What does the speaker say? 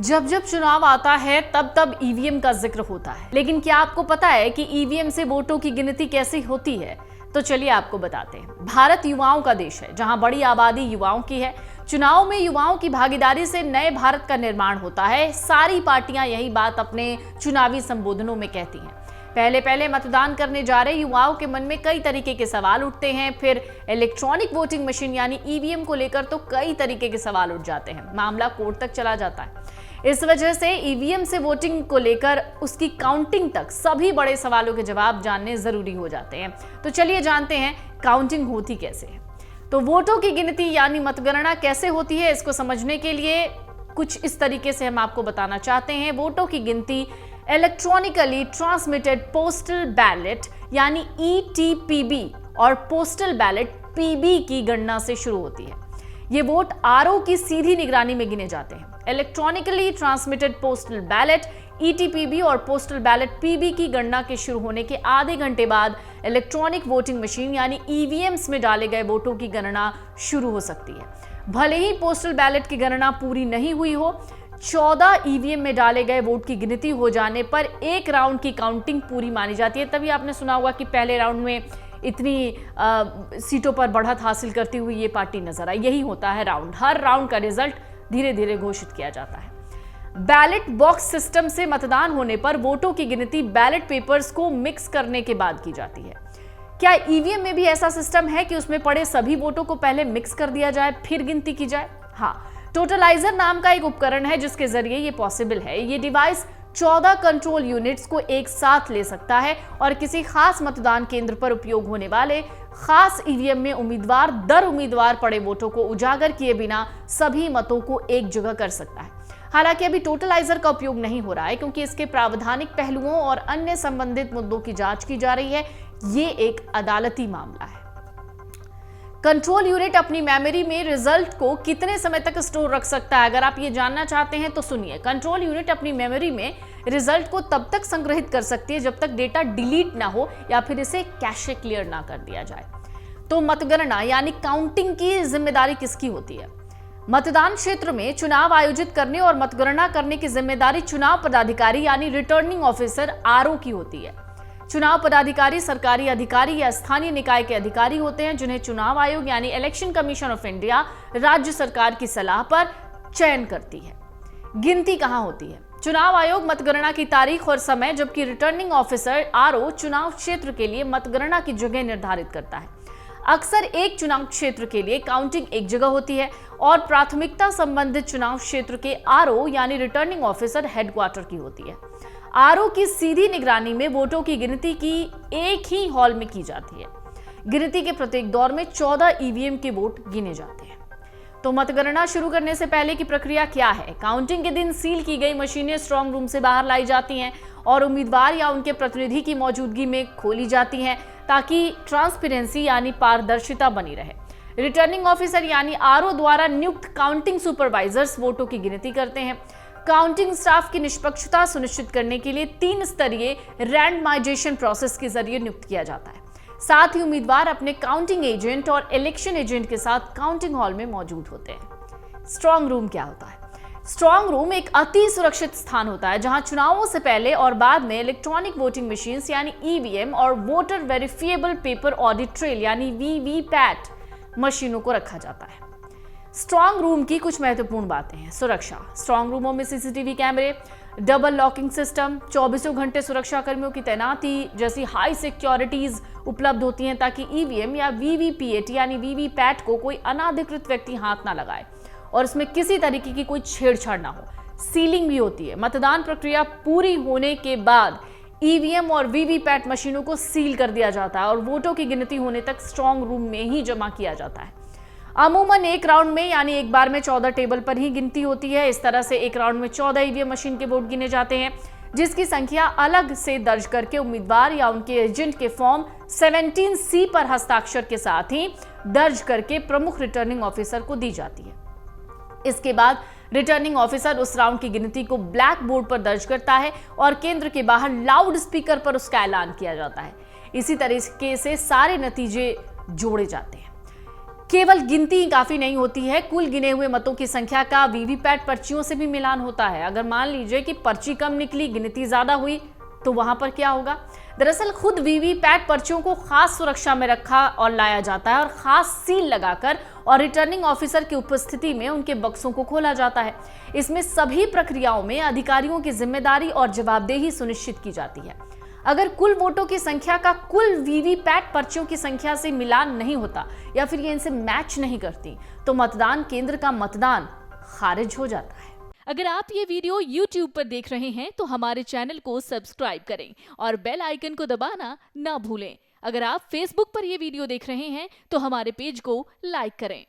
जब जब चुनाव आता है तब तब ईवीएम का जिक्र होता है, लेकिन क्या आपको पता है कि ईवीएम से वोटों की गिनती कैसे होती है? तो चलिए आपको बताते हैं। भारत युवाओं का देश है, जहां बड़ी आबादी युवाओं की है। चुनाव में युवाओं की भागीदारी से नए भारत का निर्माण होता है। सारी पार्टियां यही बात अपने चुनावी संबोधनों में कहती हैं। पहले पहले मतदान करने जा रहे युवाओं के मन में कई तरीके के सवाल उठते हैं। फिर इलेक्ट्रॉनिक वोटिंग मशीन यानी ईवीएम को लेकर तो कई तरीके के सवाल उठ जाते हैं। मामला कोर्ट तक चला जाता है। इस वजह से ईवीएम से वोटिंग को लेकर उसकी काउंटिंग तक सभी बड़े सवालों के जवाब जानने जरूरी हो जाते हैं। तो चलिए जानते हैं काउंटिंग होती कैसे है। तो वोटों की गिनती यानी मतगणना कैसे होती है, इसको समझने के लिए कुछ इस तरीके से हम आपको बताना चाहते हैं। वोटों की गिनती इलेक्ट्रॉनिकली ट्रांसमिटेड पोस्टल बैलेट यानी ईटीपीबी और पोस्टल बैलेट पीबी की गणना से शुरू होती है। ये वोट आरओ की सीधी निगरानी में गिने जाते हैं। Electronically transmitted postal ballot ETPB और पोस्टल बैलेट पीबी की गणना के शुरू होने के आधे घंटे बाद इलेक्ट्रॉनिक वोटिंग मशीन यानी ईवीएम्स में डाले गए वोटों की गणना शुरू हो सकती है। भले ही पोस्टल बैलेट की गणना पूरी नहीं हुई हो, 14 ईवीएम में डाले गए वोट की गिनती हो जाने पर एक राउंड की काउंटिंग पूरी मानी जाती है। तभी आपने सुना होगा कि पहले राउंड में इतनी सीटों पर बढ़त हासिल करती हुई ये पार्टी नजर आई। यही होता है राउंड। हर राउंड का रिजल्ट धीरे धीरे घोषित किया जाता है। बैलेट बॉक्स सिस्टम से मतदान होने पर वोटों की गिनती बैलेट पेपर्स को मिक्स करने के बाद की जाती है। क्या ईवीएम में भी ऐसा सिस्टम है कि उसमें पड़े सभी वोटों को पहले मिक्स कर दिया जाए फिर गिनती की जाए? हाँ, टोटलाइजर नाम का एक उपकरण है जिसके जरिए ये पॉसिबल है। ये डिवाइस 14 कंट्रोल यूनिट्स को एक साथ ले सकता है और किसी खास मतदान केंद्र पर उपयोग होने वाले खास ईवीएम में उम्मीदवार दर उम्मीदवार पड़े वोटों को उजागर किए बिना सभी मतों को एक जगह कर सकता है। हालांकि अभी टोटलाइजर का उपयोग नहीं हो रहा है क्योंकि इसके प्रावधानिक पहलुओं और अन्य संबंधित मुद्दों की जांच की जा रही है। ये एक अदालती मामला है। कंट्रोल यूनिट अपनी मेमोरी में रिजल्ट को कितने समय तक स्टोर रख सकता है? अगर आप ये जानना चाहते हैं तो सुनिए। कंट्रोल यूनिट अपनी मेमोरी में रिजल्ट को तब तक संग्रहित कर सकती है जब तक डेटा डिलीट ना हो या फिर इसे कैशे क्लियर ना कर दिया जाए। तो मतगणना यानी काउंटिंग की जिम्मेदारी किसकी होती है? मतदान क्षेत्र में चुनाव आयोजित करने और मतगणना करने की जिम्मेदारी चुनाव पदाधिकारी यानी रिटर्निंग ऑफिसर आरओ की होती है। चुनाव पदाधिकारी सरकारी अधिकारी या स्थानीय निकाय के अधिकारी होते हैं जिन्हें चुनाव आयोग यानी इलेक्शन कमीशन ऑफ इंडिया राज्य सरकार की सलाह पर चयन करती है। गिनती कहां होती है? चुनाव आयोग मतगणना की तारीख और समय, जबकि रिटर्निंग ऑफिसर आरओ चुनाव क्षेत्र के लिए मतगणना की जगह निर्धारित करता है। अक्सर एक चुनाव क्षेत्र के लिए काउंटिंग एक जगह होती है और प्राथमिकता संबंधित चुनाव क्षेत्र के आरओ यानी रिटर्निंग ऑफिसर हेडक्वार्टर की होती है। आरओ की सीधी निगरानी में वोटों की गिनती की एक ही हॉल में की जाती है। गिनती के प्रत्येक दौर में 14 ईवीएम के वोट गिने जाते हैं। तो मतगणना शुरू करने से पहले की प्रक्रिया क्या है? काउंटिंग के दिन सील की गई मशीनें स्ट्रांग रूम से बाहर लाई जाती हैं और उम्मीदवार या उनके प्रतिनिधि की मौजूदगी में खोली जाती हैं ताकि ट्रांसपेरेंसी यानी पारदर्शिता बनी रहे। रिटर्निंग ऑफिसर यानी आरओ द्वारा नियुक्त काउंटिंग सुपरवाइजर्स वोटों की गिनती करते हैं। काउंटिंग स्टाफ की निष्पक्षता सुनिश्चित करने के लिए 3 स्तरीय रैंडमाइजेशन प्रोसेस के जरिए नियुक्त किया जाता है। साथ ही उम्मीदवार अपने काउंटिंग एजेंट और इलेक्शन एजेंट के साथ काउंटिंग हॉल में मौजूद होते हैं। स्ट्रांग रूम क्या होता है? स्ट्रांग रूम एक अति सुरक्षित स्थान होता है जहां चुनावों से पहले और बाद में इलेक्ट्रॉनिक वोटिंग मशीन्स यानी ईवीएम और voter verifiable paper audit trail यानी वीवीपैट मशीनों को रखा जाता है। स्ट्रांग रूम की कुछ महत्वपूर्ण बातें हैं। सुरक्षा। स्ट्रांग रूमों में सीसीटीवी कैमरे, डबल लॉकिंग सिस्टम, 24 घंटे सुरक्षा कर्मियों की तैनाती जैसी हाई सिक्योरिटीज उपलब्ध होती हैं ताकि ईवीएम या वीवीपीएट यानी वीवीपैट को कोई अनाधिकृत व्यक्ति हाथ ना लगाए और इसमें किसी तरीके की कोई छेड़छाड़ ना हो। सीलिंग भी होती है। मतदान प्रक्रिया पूरी होने के बाद ईवीएम और वीवीपैट मशीनों को सील कर दिया जाता है और वोटों की गिनती होने तक स्ट्रांग रूम में ही जमा किया जाता है। अमूमन एक राउंड में यानी एक बार में 14 टेबल पर ही गिनती होती है। इस तरह से एक राउंड में 14 ईवीएम मशीन के वोट गिने जाते हैं जिसकी संख्या अलग से दर्ज करके उम्मीदवार या उनके एजेंट के फॉर्म 17C पर हस्ताक्षर के साथ ही दर्ज करके प्रमुख रिटर्निंग ऑफिसर को दी जाती है। इसके बाद रिटर्निंग ऑफिसर उस राउंड की गिनती को ब्लैक बोर्ड पर दर्ज करता है और केंद्र के बाहर लाउड स्पीकर पर उसका ऐलान किया जाता है। इसी तरीके से सारे नतीजे जोड़े जाते हैं। केवल गिनती ही काफी नहीं होती है, कुल गिने हुए मतों की संख्या का वीवीपैट पर्चियों से भी मिलान होता है। अगर मान लीजिए कि पर्ची कम निकली, गिनती ज्यादा हुई, तो वहां पर क्या होगा? दरअसल खुद वीवीपैट पर्चियों को खास सुरक्षा में रखा और लाया जाता है और खास सील लगाकर और रिटर्निंग ऑफिसर की उपस्थिति में उनके बक्सों को खोला जाता है। इसमें सभी प्रक्रियाओं में अधिकारियों की जिम्मेदारी और जवाबदेही सुनिश्चित की जाती है। अगर कुल वोटों की संख्या का कुल वीवीपैट पर्चियों की संख्या से मिलान नहीं होता या फिर ये इनसे मैच नहीं करती, तो मतदान केंद्र का मतदान खारिज हो जाता है। अगर आप ये वीडियो YouTube पर देख रहे हैं तो हमारे चैनल को सब्सक्राइब करें और बेल आइकन को दबाना ना भूलें। अगर आप Facebook पर ये वीडियो देख रहे हैं तो हमारे पेज को लाइक करें।